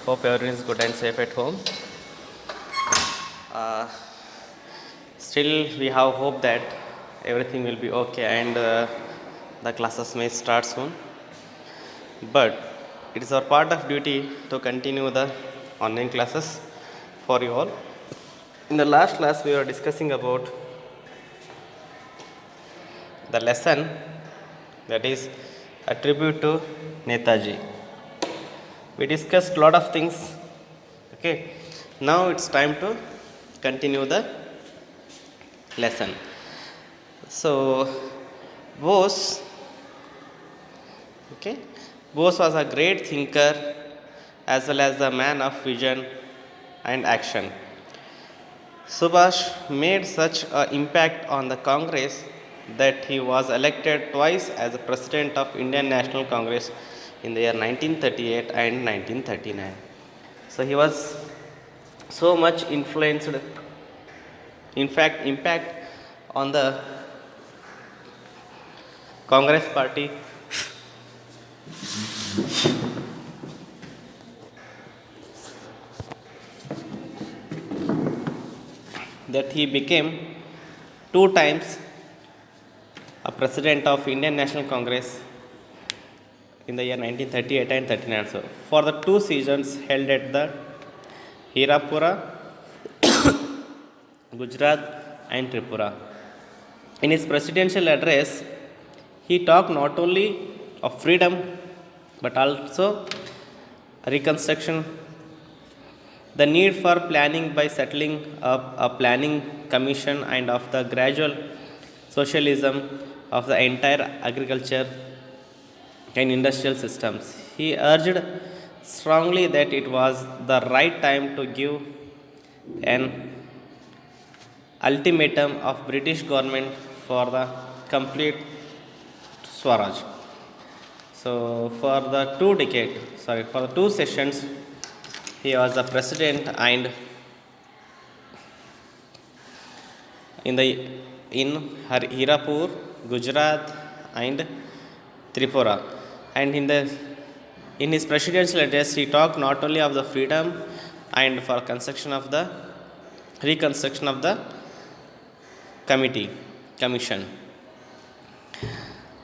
Hope everyone is good and safe at home. Uh, Still, we have hope that everything will be okay and the classes may start soon. But it is our part of duty to continue the online classes for you all. In the last class, we were discussing about the lesson that is a tribute to Netaji. We discussed a lot of things. Okay, now it's time to continue the lesson. So, Bose, okay, Bose was a great thinker as well as a man of vision and action. Subhash made such an impact on the Congress that he was elected twice as a president of Indian National Congress in the year 1938 and 1939. So he was so much influenced, in fact, impact on the Congress party that he became two times a president of Indian National Congress in the year 1938 and 39. So, for the two seasons held at the Hirapura, Gujarat, and Tripura. In his presidential address, he talked not only of freedom but also reconstruction, the need for planning by settling up a planning commission, and of the gradual socialism of the entire agriculture and industrial systems. He urged strongly that it was the right time to give an ultimatum of British government for the complete Swaraj. So for the two sessions, he was the president, and in the in Hirapur, Gujarat, and Tripura, and in his presidential address, he talked not only of the freedom and for construction of the reconstruction of the commission.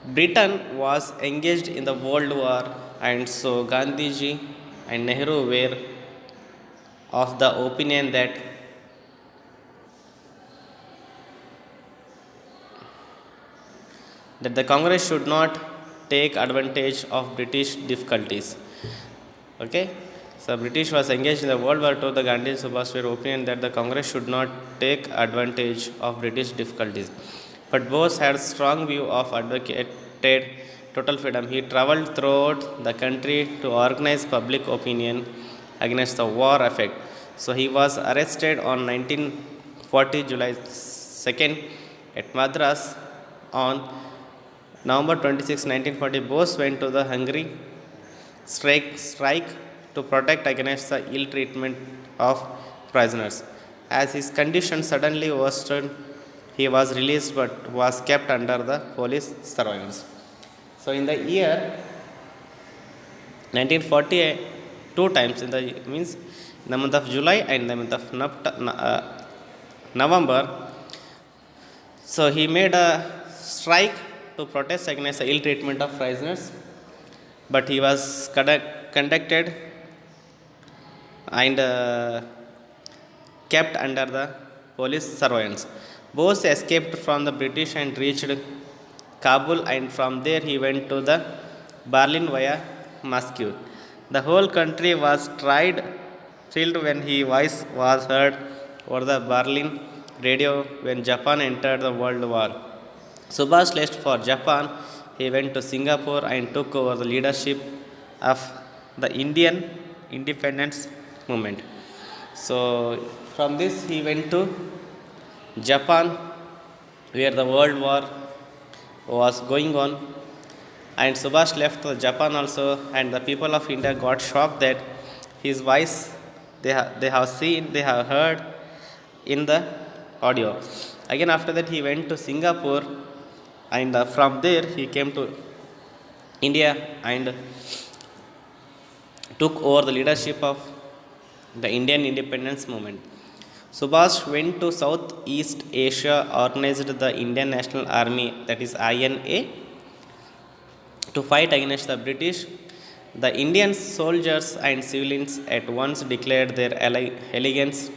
Britain was engaged in the World War, and so Gandhiji and Nehru were of the opinion that the Congress should not take advantage of British difficulties. Okay, so British was engaged in the World War II. The Gandhi and Subhash were opinion that the Congress should not take advantage of British difficulties. But Bose had strong view of advocated total freedom. He travelled throughout the country to organize public opinion against the war effect. So he was arrested on 1940 July 2nd at Madras. On November 26, 1940, Bose went to the Hungary strike to protect against the ill treatment of prisoners. As his condition suddenly worsened, he was released but was kept under the police surveillance. So, in the year 1948, two times in the month of July and the month of November, so he made a strike to protest against the ill treatment of prisoners, but he was conducted and kept under the police surveillance. Bose escaped from the British and reached Kabul, and from there he went to the Berlin via Moscow. The whole country was thrilled when his voice was heard over the Berlin radio when Japan entered the World War. Subhash left for Japan. He went to Singapore and took over the leadership of the Indian independence movement. So, from this, he went to Japan, where the World War was going on, and Subhash left Japan also, and the people of India got shocked that his voice they have heard in the audio. Again, after that, he went to Singapore, and from there he came to India and took over the leadership of the Indian independence movement. Subhash went to Southeast Asia, organized the Indian National Army, that is INA, to fight against the British. The Indian soldiers and civilians at once declared their allegiance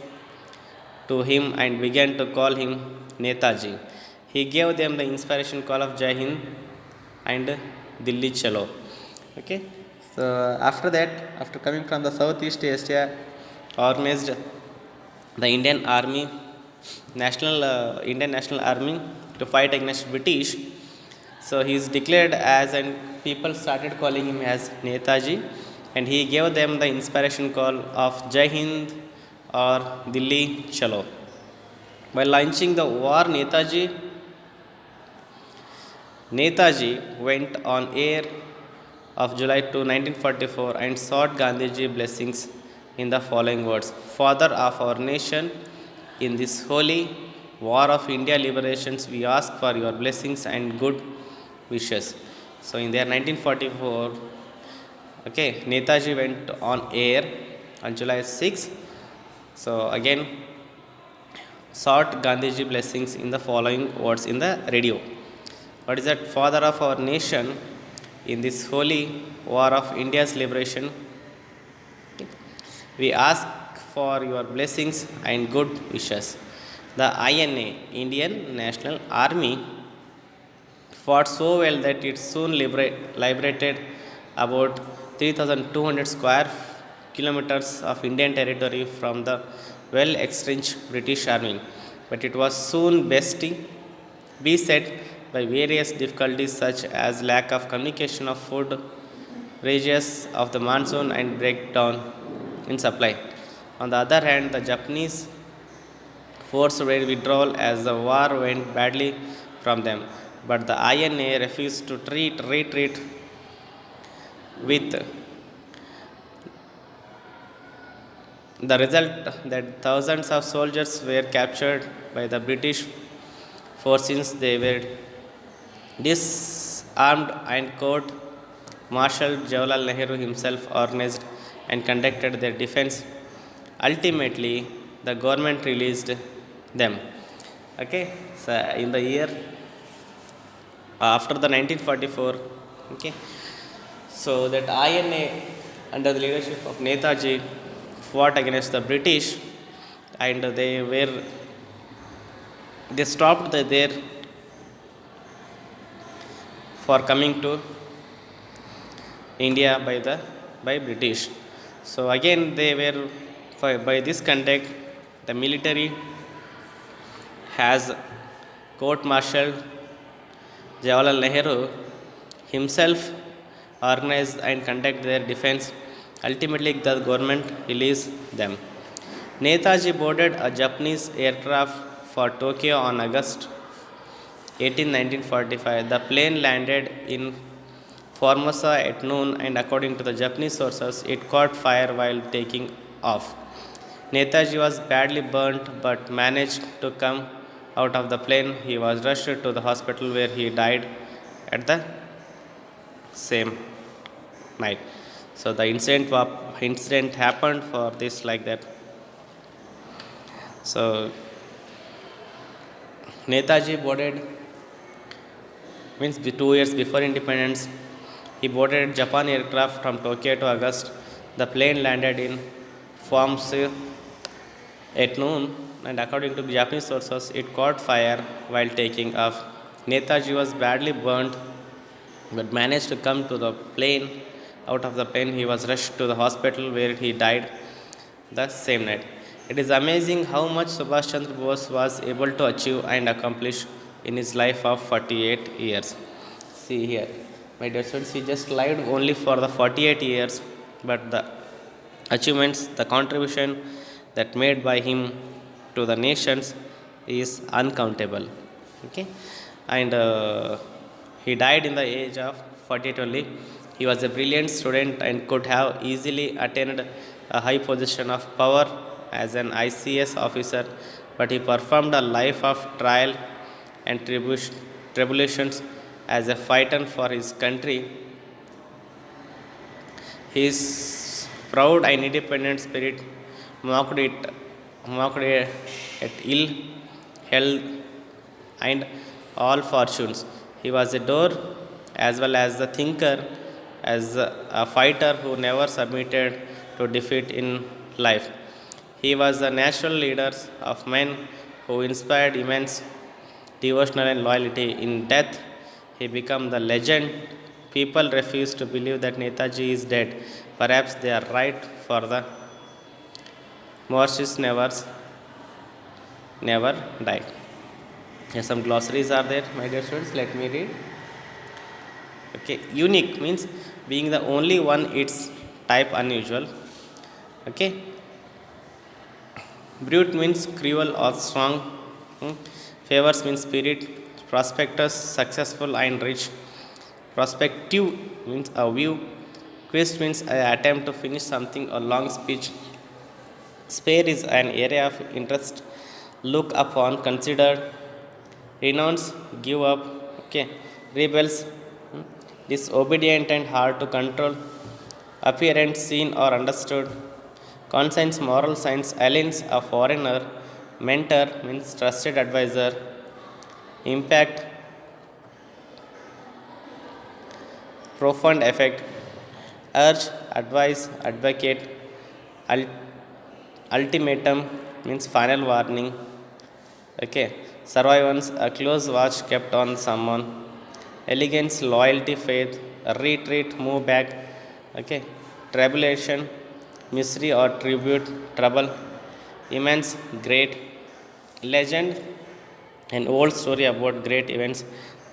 to him and began to call him Netaji. He gave them the inspiration call of Jai Hind and Dilli Chalo. Okay. So after that, after coming from the Southeast Asia, organized the Indian Army, Indian National Army, to fight against British. So he is declared as, and people started calling him as Netaji, and he gave them the inspiration call of Jai Hind or Dilli Chalo. By launching the war, Netaji went on air of July 2, 1944, and sought Gandhiji blessings in the following words: Father of our nation, in this holy war of India liberations, we ask for your blessings and good wishes. So in the year 1944, okay, Netaji went on air on July 6. So again, sought Gandhiji blessings in the following words in the radio. What is that? Father of our nation, in this holy war of India's liberation, we ask for your blessings and good wishes. The INA, Indian National Army, fought so well that it soon liberated about 3,200 square kilometers of Indian territory from the well entrenched British Army. But it was soon beset by various difficulties such as lack of communication of food, rages of the monsoon, and breakdown in supply. On the other hand, the Japanese forced withdrawal as the war went badly from them. But the INA refused to retreat with the result that thousands of soldiers were captured by the British forces. They were disarmed, and court Marshal Jawaharlal Nehru himself organized and conducted their defense. Ultimately, the government released them. Okay, so in the year after the 1944, okay, so that INA under the leadership of Netaji fought against the British, and they stopped there for coming to India by British. So again, they were by this conduct, the military has court-martialed Jawaharlal Nehru himself, organized and conduct their defense. Ultimately, the government released them. Netaji boarded a Japanese aircraft for Tokyo on August 18, 1945. The plane landed in Formosa at noon, and according to the Japanese sources, it caught fire while taking off. Netaji was badly burnt but managed to come out of the plane. He was rushed to the hospital where he died at the same night. So the incident happened for this like that. So Netaji boarded, means 2 years before independence, he boarded Japan aircraft from Tokyo to August. The plane landed in Formosa at noon, and according to Japanese sources, it caught fire while taking off. Netaji was badly burnt but managed to come to the plane. Out of the plane, he was rushed to the hospital where he died the same night. It is amazing how much Subhash Chandra Bose was able to achieve and accomplish in his life of 48 years. See here, my dear students, he just lived only for the 48 years, but the achievements, the contribution that made by him to the nations is uncountable. Okay, and he died in the age of 48 only. He was a brilliant student and could have easily attained a high position of power as an ICS officer, but he performed a life of trial and tribulations as a fighter for his country. His proud and independent spirit mocked it, mocked it at ill health and all fortunes. He was a door as well as the thinker, as a fighter who never submitted to defeat in life. He was the natural leader of men who inspired immense devotional and loyalty. In death, he became the legend. People refuse to believe that Netaji is dead. Perhaps they are right, for the Marxists never die. Yes, some glossaries are there, my dear students. Let me read. Okay, unique means being the only one its type unusual. Okay, brute means cruel or strong. Hmm. Favors means spirit. Prospectus successful and rich. Prospective means a view. Quest means an attempt to finish something or long speech. Spare is an area of interest. Look upon, consider, renounce, give up. Okay, rebels, disobedient and hard to control. Apparent, seen or understood. Conscience, moral science, aliens, a foreigner. Mentor means trusted advisor. Impact, profound effect. Urge, advise, advocate. Ul- Ultimatum means final warning. Okay, survivance, a close watch kept on someone. Elegance, loyalty, faith. Retreat, move back. Okay, tribulation, misery or tribute, trouble. Immense, great. Legend, an old story about great events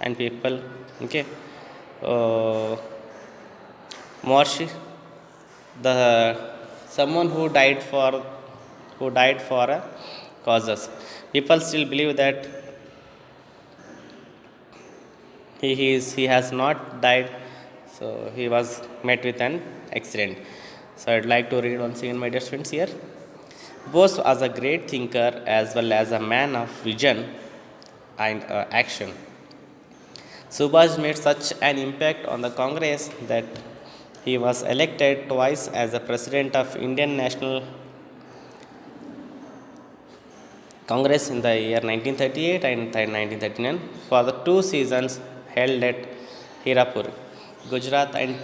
and people. Okay, uh, Morshi, the someone who died for a causes. People still believe that he has not died, so he was met with an accident. So I'd like to read once again, my dear students, here. Bose was a great thinker as well as a man of vision and action. Subhash made such an impact on the Congress that he was elected twice as the president of Indian National Congress in the year 1938 and 1939 for the two seasons held at Hirapur, Gujarat and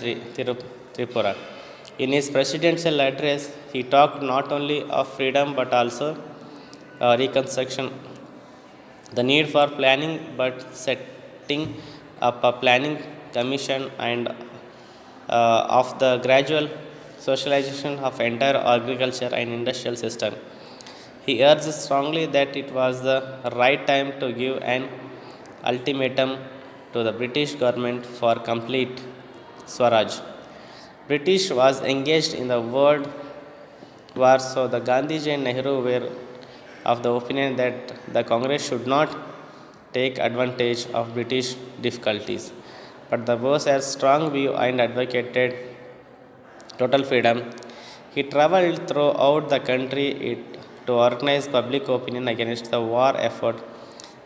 Tripura. In his presidential address, he talked not only of freedom but also reconstruction, the need for planning but setting up a planning commission and of the gradual socialization of entire agriculture and industrial system. He urged strongly that it was the right time to give an ultimatum to the British government for complete Swaraj. British was engaged in the world war, so the Gandhiji and Nehru were of the opinion that the Congress should not take advantage of British difficulties. But the Bose had strong view and advocated total freedom. He traveled throughout the country to organize public opinion against the war effort.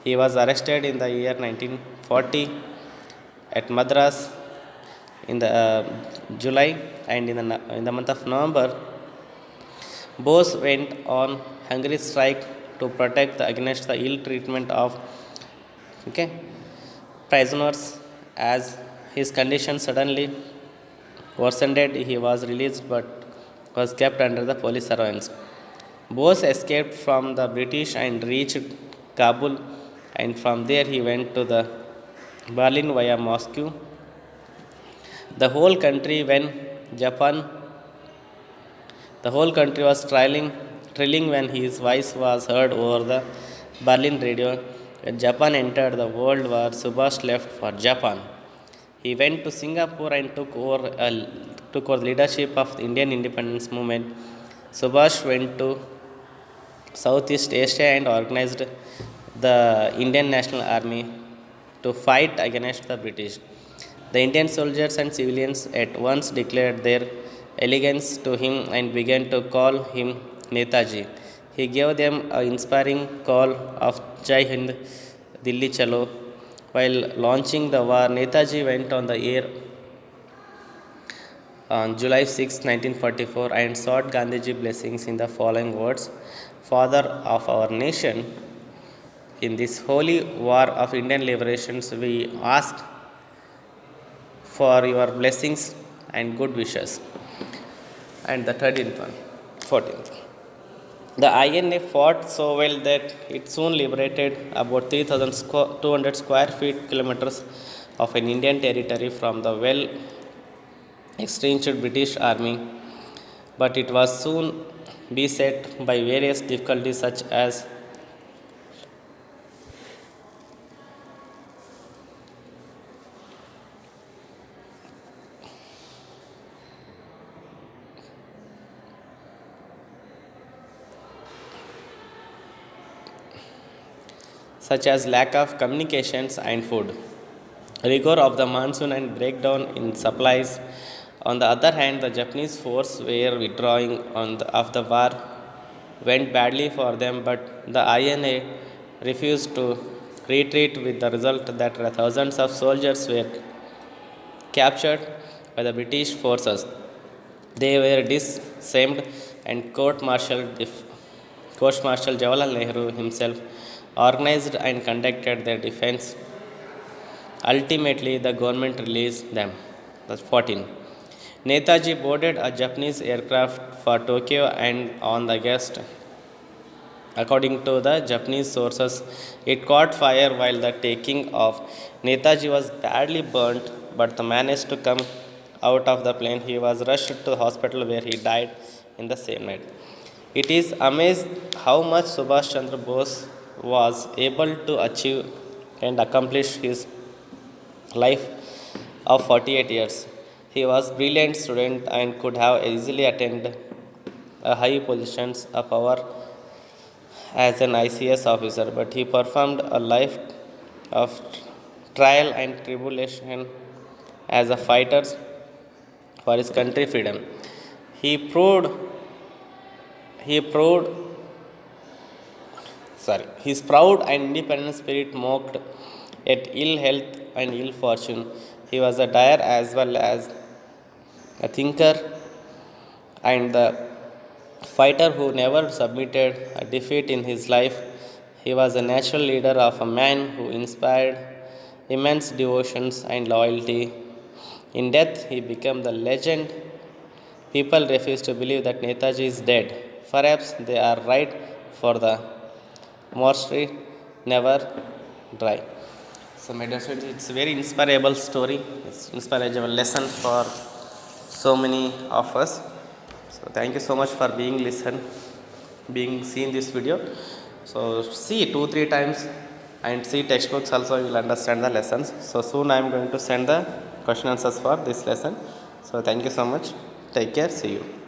He was arrested in the year 1940 at Madras in the July, and in the month of November, Bose went on hungry strike to protect against the ill treatment of, okay, prisoners. As his condition suddenly worsened, he was released but was kept under the police surveillance. Bose escaped from the British and reached Kabul, and from there he went to the Berlin via Moscow. The whole country when Japan the whole country was thrilling when his voice was heard over the Berlin radio. When Japan entered the World War, Subhash left for Japan. He went to Singapore and took over the leadership of the Indian independence movement. Subhash went to Southeast Asia and organized the Indian National Army to fight against the British. The Indian soldiers and civilians at once declared their allegiance to him and began to call him Netaji. He gave them an inspiring call of Jai Hind, Dilli Chalo. While launching the war, Netaji went on the air on July 6, 1944, and sought Gandhiji blessings in the following words: Father of our nation, in this holy war of Indian liberations, we ask for your blessings and good wishes. And the 13th one, 14th. The INA fought so well that it soon liberated about 3,200 square feet kilometers of an Indian territory from the well extrenched British army, but it was soon beset by various difficulties such as lack of communications and food, rigor of the monsoon and breakdown in supplies. On the other hand, the Japanese force were withdrawing of the war went badly for them, but the INA refused to retreat with the result that thousands of soldiers were captured by the British forces. They were disarmed and Court-Martial Jawaharlal Nehru himself organized and conducted their defense. Ultimately, the government released them. That's 14. Netaji boarded a Japanese aircraft for Tokyo and on the guest. According to the Japanese sources, it caught fire while the taking off. Netaji was badly burnt, but managed to come out of the plane. He was rushed to the hospital where he died in the same night. It is amazed how much Subhash Chandra Bose was able to achieve and accomplish his life of 48 years. He was a brilliant student and could have easily attained a high positions of power as an ICS officer, but he performed a life of trial and tribulation as a fighter for his country freedom. He proved he proved his proud and independent spirit mocked at ill health and ill fortune. He was a dyer as well as a thinker and the fighter who never submitted a defeat in his life. He was a natural leader of a man who inspired immense devotions and loyalty. In death, he became the legend. People refuse to believe that Netaji is dead. Perhaps they are right, for the mortuary never dry. So, my dear students, it's a very inspirable story. It's inspirable lesson for so many of us. So, thank you so much for being seen this video. So, see 2-3 times and see textbooks also, you will understand the lessons. So, soon I am going to send the question answers for this lesson. So, thank you so much. Take care. See you.